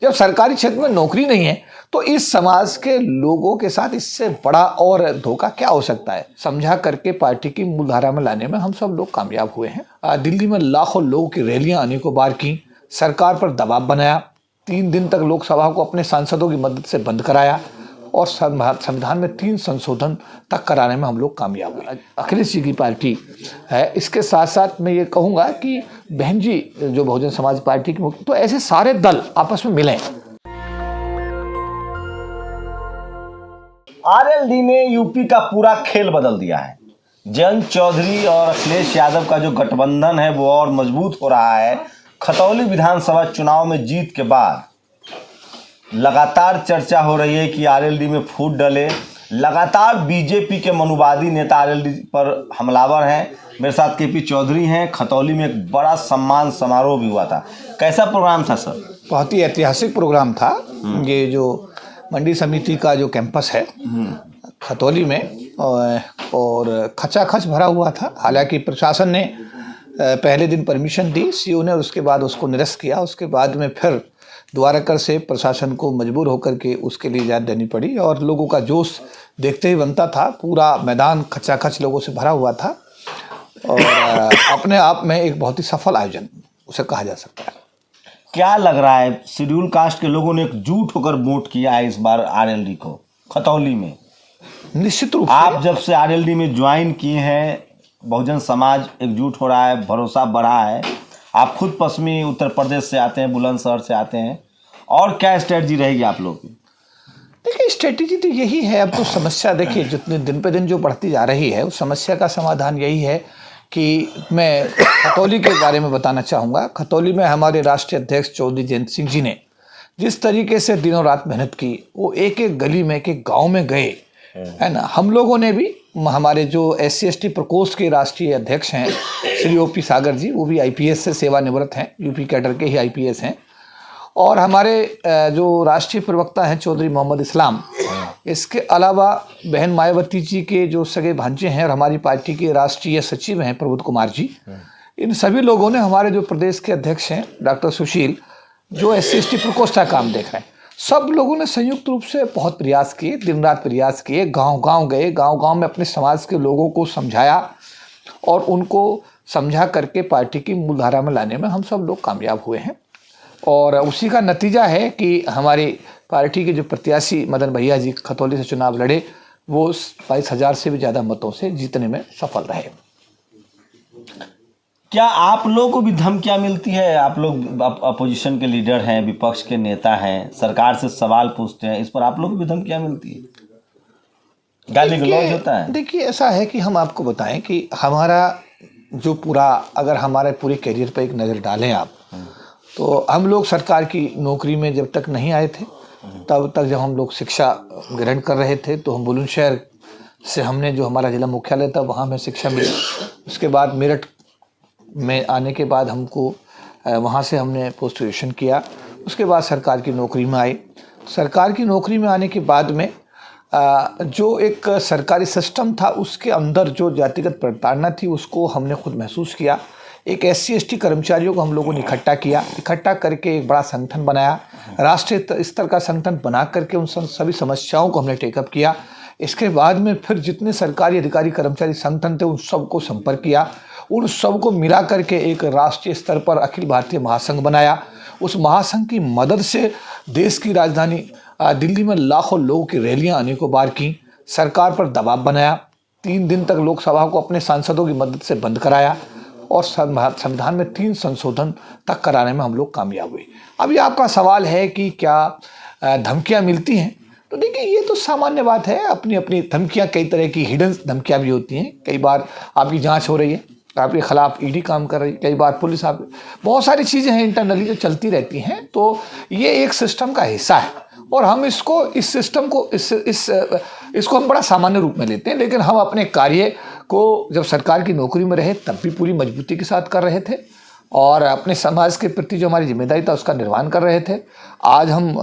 जब सरकारी क्षेत्र में नौकरी नहीं है तो इस समाज के लोगों के साथ इससे बड़ा और धोखा क्या हो सकता है। समझा करके पार्टी की मूलधारा में लाने में हम सब लोग कामयाब हुए हैं। दिल्ली में लाखों लोगों की रैलियां अनेकों बार की, सरकार पर दबाव बनाया, 3 दिन तक लोकसभा को अपने सांसदों की मदद से बंद कराया और संविधान में 3 संशोधन तक कराने में हम लोग कामयाब हुए। अखिलेश जी की पार्टी है। इसके साथ साथ मैं ये कहूँगा कि बहन जी जो बहुजन समाज पार्टी की मुख्य, तो ऐसे सारे दल आपस में मिलें। आरएलडी ने यूपी का पूरा खेल बदल दिया है। जयंत चौधरी और अखिलेश यादव का जो गठबंधन है वो और मजबूत हो रहा है। खतौली विधानसभा चुनाव में जीत के बाद लगातार चर्चा हो रही है कि आरएलडी में फूट डले। लगातार बीजेपी के मनुवादी नेता आरएलडी पर हमलावर हैं। मेरे साथ केपी चौधरी हैं। खतौली में एक बड़ा सम्मान समारोह भी हुआ था। कैसा प्रोग्राम था सर? बहुत ही ऐतिहासिक प्रोग्राम था। ये जो मंडी समिति का जो कैंपस है खतौली में और खचाखच भरा हुआ था। हालांकि प्रशासन ने पहले दिन परमिशन दी सीओ ने, और उसके बाद उसको निरस्त किया। उसके बाद में फिर दोबारा कर से प्रशासन को मजबूर होकर के उसके लिए इजाज़त देनी पड़ी और लोगों का जोश देखते ही बनता था। पूरा मैदान खचाखच लोगों से भरा हुआ था और अपने आप में एक बहुत ही सफल आयोजन उसे कहा जा सकता है। क्या लग रहा है, शेड्यूल कास्ट के लोगों ने एकजुट होकर वोट किया है इस बार आरएलडी को खतौली में? निश्चित रूप से आप जब से आरएलडी में ज्वाइन किए हैं, बहुजन समाज एकजुट हो रहा है, भरोसा बढ़ा है। आप खुद पश्चिमी उत्तर प्रदेश से आते हैं, बुलंदशहर से आते हैं, और क्या स्ट्रेटजी रहेगी आप लोग की? देखिए, स्ट्रेटजी तो यही है। अब तो समस्या देखिए जितने दिन पे दिन जो बढ़ती जा रही है, उस समस्या का समाधान यही है कि मैं खतौली के बारे में बताना चाहूँगा। खतौली में हमारे राष्ट्रीय अध्यक्ष चौधरी जयंत सिंह जी ने जिस तरीके से दिनों रात मेहनत की, वो एक एक गली में, एक एक गाँव में गए, है ना। हम लोगों ने भी, हमारे जो SC/ST प्रकोष्ठ के राष्ट्रीय अध्यक्ष हैं श्री OP सागर जी, वो भी IPS से सेवानिवृत्त हैं, यूपी कैडर के ही IPS हैं। और हमारे जो राष्ट्रीय प्रवक्ता हैं चौधरी मोहम्मद इस्लाम, इसके अलावा बहन मायावती जी के जो सगे भांजे हैं और हमारी पार्टी के राष्ट्रीय सचिव हैं प्रबोध कुमार जी, इन सभी लोगों ने, हमारे जो प्रदेश के अध्यक्ष हैं डॉक्टर सुशील, जो SC/ST प्रकोष्ठ का काम देख रहे हैं, सब लोगों ने संयुक्त रूप से बहुत प्रयास किए, दिन रात प्रयास किए, गांव-गांव गए, गांव-गांव में अपने समाज के लोगों को समझाया और उनको समझा करके पार्टी की मूलधारा में लाने में हम सब लोग कामयाब हुए हैं। और उसी का नतीजा है कि हमारी पार्टी के जो प्रत्याशी मदन भैया जी खतौली से चुनाव लड़े, वो 22,000 से भी ज़्यादा मतों से जीतने में सफल रहे। क्या आप लोगों को भी धमकियां मिलती है? आप लोग अपोजिशन के लीडर हैं, विपक्ष के नेता हैं, सरकार से सवाल पूछते हैं, इस पर आप लोग को भी धमकियां मिलती है? गाली गलौज होता है? देखिए, ऐसा है कि हम आपको बताएं कि हमारा जो पूरा, अगर हमारे पूरे करियर पर एक नज़र डालें आप, तो हम लोग सरकार की नौकरी में जब तक नहीं आए थे, तब तक जब हम लोग शिक्षा ग्रहण कर रहे थे, तो हम बुलंदशहर से, हमने जो हमारा जिला मुख्यालय था वहाँ में शिक्षा मिली। उसके बाद मेरठ में आने के बाद हमको वहाँ से हमने पोस्ट ग्रेजुएशन किया। उसके बाद सरकार की नौकरी में आए। सरकार की नौकरी में आने के बाद में जो एक सरकारी सिस्टम था, उसके अंदर जो जातिगत प्रताड़ना थी, उसको हमने खुद महसूस किया। एक SC/ST कर्मचारियों को हम लोगों ने इकट्ठा करके एक बड़ा संगठन बनाया। राष्ट्रीय स्तर का संगठन बना करके उन सभी समस्याओं को हमने टेकअप किया। इसके बाद में फिर जितने सरकारी अधिकारी कर्मचारी संगठन थे, उन सबको संपर्क किया, उन सबको मिला करके एक राष्ट्रीय स्तर पर अखिल भारतीय महासंघ बनाया। उस महासंघ की मदद से देश की राजधानी दिल्ली में लाखों लोगों की रैलियां अनेकों बार की, सरकार पर दबाव बनाया, 3 दिन तक लोकसभा को अपने सांसदों की मदद से बंद कराया और संविधान में 3 संशोधन तक कराने में हम लोग कामयाब हुए। अभी आपका सवाल है कि क्या धमकियां मिलती हैं, तो देखिए, ये तो सामान्य बात है। अपनी अपनी धमकियां, कई तरह की हिडन धमकियां भी होती हैं। कई बार आपकी जांच हो रही है, आपके खिलाफ ED काम कर रही है, कई बार पुलिस, आप, बहुत सारी चीज़ें हैं इंटरनली जो चलती रहती हैं। तो ये एक सिस्टम का हिस्सा है और हम इसको, इस सिस्टम को, इसको हम बड़ा सामान्य रूप में लेते हैं। लेकिन हम अपने कार्य को जब सरकार की नौकरी में रहे तब भी पूरी मजबूती के साथ कर रहे थे और अपने समाज के प्रति जो हमारी जिम्मेदारी था उसका निर्वहन कर रहे थे। आज हम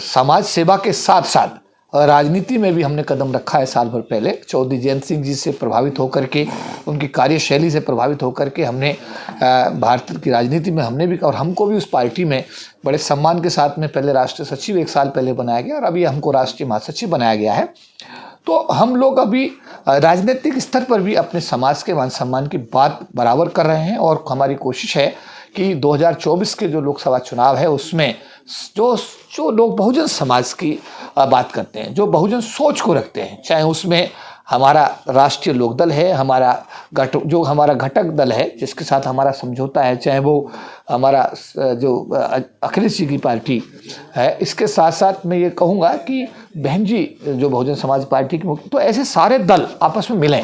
समाज सेवा के साथ साथ राजनीति में भी हमने कदम रखा है साल भर पहले। चौधरी जयंत सिंह जी से प्रभावित होकर के, उनकी कार्यशैली से प्रभावित होकर के हमने भारत की राजनीति में हमने भी, और हमको भी उस पार्टी में बड़े सम्मान के साथ में पहले राष्ट्रीय सचिव 1 साल पहले बनाया गया और अभी हमको राष्ट्रीय महासचिव बनाया गया है। तो हम लोग अभी राजनीतिक स्तर पर भी अपने समाज के मान सम्मान की बात बराबर कर रहे हैं और हमारी कोशिश है कि 2024 के जो लोकसभा चुनाव है उसमें जो लोग बहुजन समाज की बात करते हैं, जो बहुजन सोच को रखते हैं, चाहे उसमें हमारा राष्ट्रीय लोकदल है, जो हमारा घटक दल है जिसके साथ हमारा समझौता है, चाहे वो हमारा जो अखिलेश जी की पार्टी है, इसके साथ साथ मैं ये कहूँगा कि बहन जी जो बहुजन समाज पार्टी की मुख्य, तो ऐसे सारे दल आपस में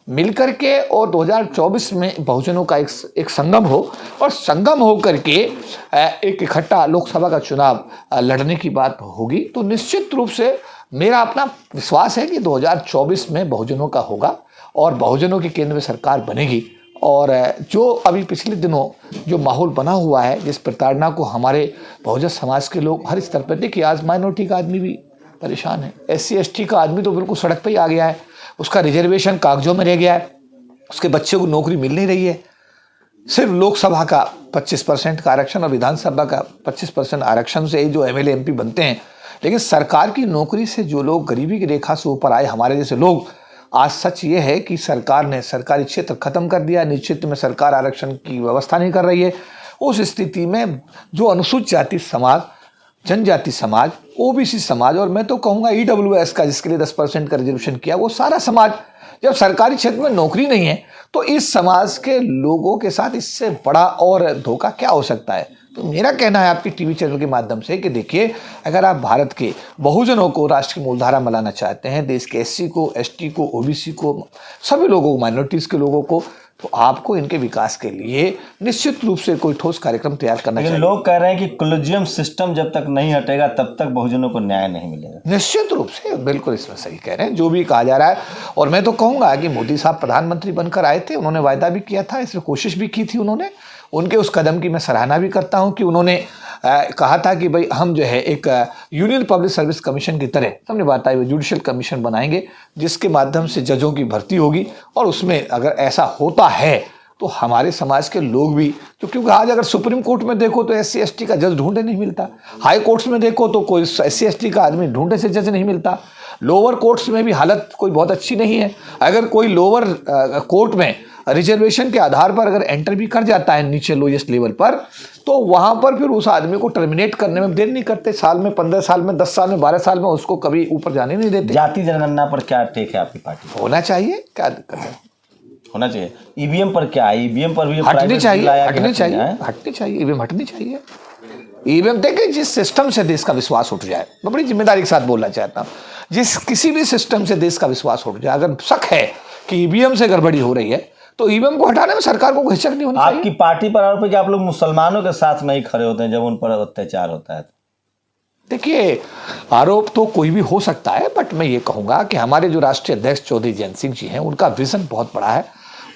मिल करके और 2024 में बहुजनों का एक संगम हो और संगम हो करके एक इकट्ठा लोकसभा का चुनाव लड़ने की बात होगी। तो निश्चित रूप से मेरा अपना विश्वास है कि 2024 में बहुजनों का होगा और बहुजनों की केंद्र में सरकार बनेगी। और जो अभी पिछले दिनों जो माहौल बना हुआ है, जिस प्रताड़ना को हमारे बहुजन समाज के लोग हर स्तर पर, देखिए आज माइनॉरिटी का आदमी भी परेशान है, SC ST का आदमी तो बिल्कुल सड़क पर ही आ गया है, उसका रिजर्वेशन कागजों में रह गया है, उसके बच्चे को नौकरी मिल नहीं रही है। सिर्फ लोकसभा का 25% का आरक्षण और विधानसभा का 25% आरक्षण से ही जो MLA MP बनते हैं, लेकिन सरकार की नौकरी से जो लोग गरीबी की रेखा से ऊपर आए हमारे जैसे लोग, आज सच ये है कि सरकार ने सरकारी क्षेत्र खत्म कर दिया, निजी क्षेत्र में सरकार आरक्षण की व्यवस्था नहीं कर रही है। उस स्थिति में जो अनुसूचित जाति समाज, जनजाति समाज, OBC समाज और मैं तो कहूँगा EWS का जिसके लिए 10% का रिजर्वेशन किया, वो सारा समाज जब सरकारी क्षेत्र में नौकरी नहीं है तो इस समाज के लोगों के साथ इससे बड़ा और धोखा क्या हो सकता है। तो मेरा कहना है आपके टीवी चैनल के माध्यम से कि देखिए, अगर आप भारत के बहुजनों को राष्ट्र की मूलधारा में लाना चाहते हैं, देश के SC को, ST को, OBC को, सभी लोगों को, माइनॉरिटीज़ के लोगों को, तो आपको इनके विकास के लिए निश्चित रूप से कोई ठोस कार्यक्रम तैयार करना चाहिए। लोग कह रहे हैं कि कोलिजियम सिस्टम जब तक नहीं हटेगा तब तक बहुजनों को न्याय नहीं मिलेगा। निश्चित रूप से बिल्कुल इसमें सही कह रहे हैं जो भी कहा जा रहा है। और मैं तो कहूँगा कि मोदी साहब प्रधानमंत्री बनकर आए थे, उन्होंने वायदा भी किया था, इसमें कोशिश भी की थी उन्होंने, उनके उस कदम की मैं सराहना भी करता हूं कि उन्होंने कहा था कि भाई हम जो है एक यूनियन पब्लिक सर्विस कमीशन की तरह, हमने बात आई, जुडिशियल कमीशन बनाएंगे जिसके माध्यम से जजों की भर्ती होगी और उसमें अगर ऐसा होता है तो हमारे समाज के लोग भी, तो क्योंकि आज अगर सुप्रीम कोर्ट में देखो तो SC ST का जज ढूंढे नहीं मिलता, हाई कोर्ट्स में देखो तो कोई SC ST का आदमी ढूंढे से जज नहीं मिलता, लोअर कोर्ट्स में भी हालत कोई बहुत अच्छी नहीं है। अगर कोई लोअर कोर्ट में रिजर्वेशन के आधार पर अगर एंटर भी कर जाता है नीचे लोएस्ट लेवल पर, तो वहाँ पर फिर उस आदमी को टर्मिनेट करने में देर नहीं करते, साल में, 15 साल में, 10 साल में, 12 साल में उसको कभी ऊपर जाने नहीं देते। जाति जनगणना पर क्या टेक है आपकी पार्टी? होना चाहिए, क्या दिक्कत है, होना चाहिए। EVM पर क्या है? EVM पर भी हटनी चाहिए, हटनी चाहिए, EVM हटनी चाहिए। EVM देखिए, जिस सिस्टम से देश का विश्वास उठ जाए, मैं बड़ी जिम्मेदारी के साथ बोलना चाहता हूँ, जिस किसी भी सिस्टम से देश का विश्वास उठ जाए, अगर शक है कि EVM से गड़बड़ी हो रही है तो EVM को हटाने में सरकार को हिचक नहीं होनी चाहिए। आपकी पार्टी पर आरोप है कि आप लोग मुसलमानों के साथ नहीं खड़े होते हैं जब उन पर अत्याचार होता है। देखिए, आरोप तो कोई भी हो सकता है, बट मैं ये कहूँगा कि हमारे जो राष्ट्रीय अध्यक्ष चौधरी जयंत सिंह जी हैं, उनका विजन बहुत बड़ा है,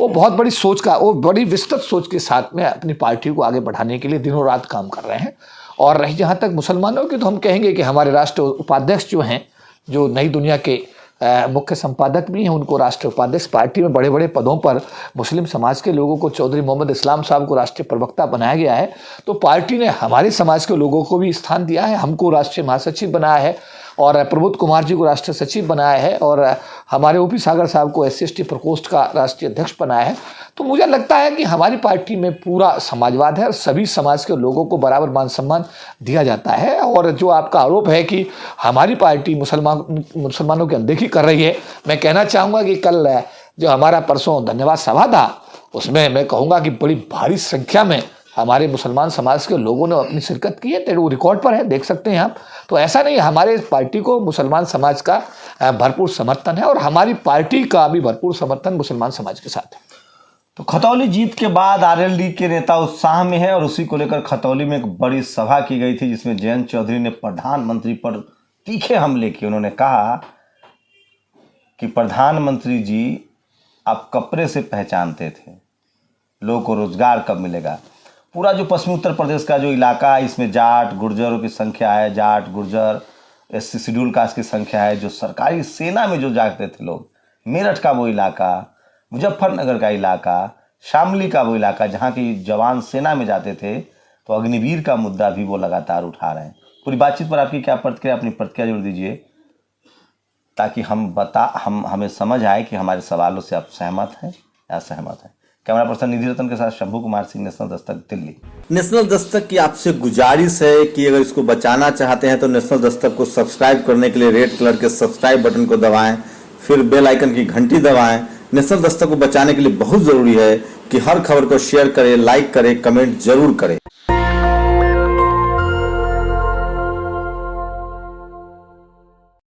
वो बहुत बड़ी सोच का, वो बड़ी विस्तृत सोच के साथ में अपनी पार्टी को आगे बढ़ाने के लिए दिनों रात काम कर रहे हैं। और रही जहाँ तक मुसलमानों की, तो हम कहेंगे कि हमारे राष्ट्रीय उपाध्यक्ष जो हैं, जो नई दुनिया के मुख्य संपादक भी हैं, उनको राष्ट्रीय उपाध्यक्ष, पार्टी में बड़े बड़े पदों पर मुस्लिम समाज के लोगों को चौधरी मोहम्मद इस्लाम साहब को राष्ट्रीय प्रवक्ता बनाया गया है। तो पार्टी ने हमारे समाज के लोगों को भी स्थान दिया है, हमको राष्ट्रीय महासचिव बनाया है और प्रबोध कुमार जी को राष्ट्रीय सचिव बनाया है और हमारे OP सागर साहब को SC ST प्रकोष्ठ का राष्ट्रीय अध्यक्ष बनाया है। तो मुझे लगता है कि हमारी पार्टी में पूरा समाजवाद है और सभी समाज के लोगों को बराबर मान सम्मान दिया जाता है। और जो आपका आरोप है कि हमारी पार्टी मुसलमानों की अनदेखी कर रही है, मैं कहना चाहूँगा कि कल जो हमारा परसों धन्यवाद सभा था, उसमें मैं कहूँगा कि बड़ी भारी संख्या में हमारे मुसलमान समाज के लोगों ने अपनी शिरकत की है, तो वो रिकॉर्ड पर है, देख सकते हैं आप। तो ऐसा नहीं, हमारे पार्टी को मुसलमान समाज का भरपूर समर्थन है और हमारी पार्टी का भी भरपूर समर्थन मुसलमान समाज के साथ है। तो खतौली जीत के बाद RLD के नेता उत्साह में है और उसी को लेकर खतौली में एक बड़ी सभा की गई थी जिसमें जयंत चौधरी ने प्रधानमंत्री पर तीखे हमले किए। उन्होंने कहा कि प्रधानमंत्री जी, आप कपड़े से पहचानते थे, लोगों को रोजगार कब मिलेगा। पूरा जो पश्चिमी उत्तर प्रदेश का जो इलाका है, इसमें जाट गुर्जरों की संख्या है, Jat Gurjar SC schedule caste की संख्या है, जो सरकारी सेना में जो जाते थे लोग, मेरठ का वो इलाका, मुजफ्फरनगर का इलाका, शामली का वो इलाका जहाँ की जवान सेना में जाते थे, तो अग्निवीर का मुद्दा भी वो लगातार उठा रहे हैं। पूरी बातचीत पर आपकी क्या प्रतिक्रिया, अपनी प्रतिक्रिया जरूर दीजिए, ताकि हमें समझ आए कि हमारे सवालों से आप सहमत हैं या असहमत हैं। कैमरा पर्सन निधि रतन के साथ शंभू कुमार सिंह, नेशनल दस्तक, दिल्ली। नेशनल दस्तक की आपसे गुजारिश है कि अगर इसको बचाना चाहते हैं तो नेशनल दस्तक को सब्सक्राइब करने के लिए रेड कलर के सब्सक्राइब बटन को दबाएं, फिर बेल आइकन की घंटी दबाएं। नेशनल दस्तक को बचाने के लिए बहुत जरूरी है कि हर खबर को शेयर करें, लाइक करें, कमेंट जरूर करें।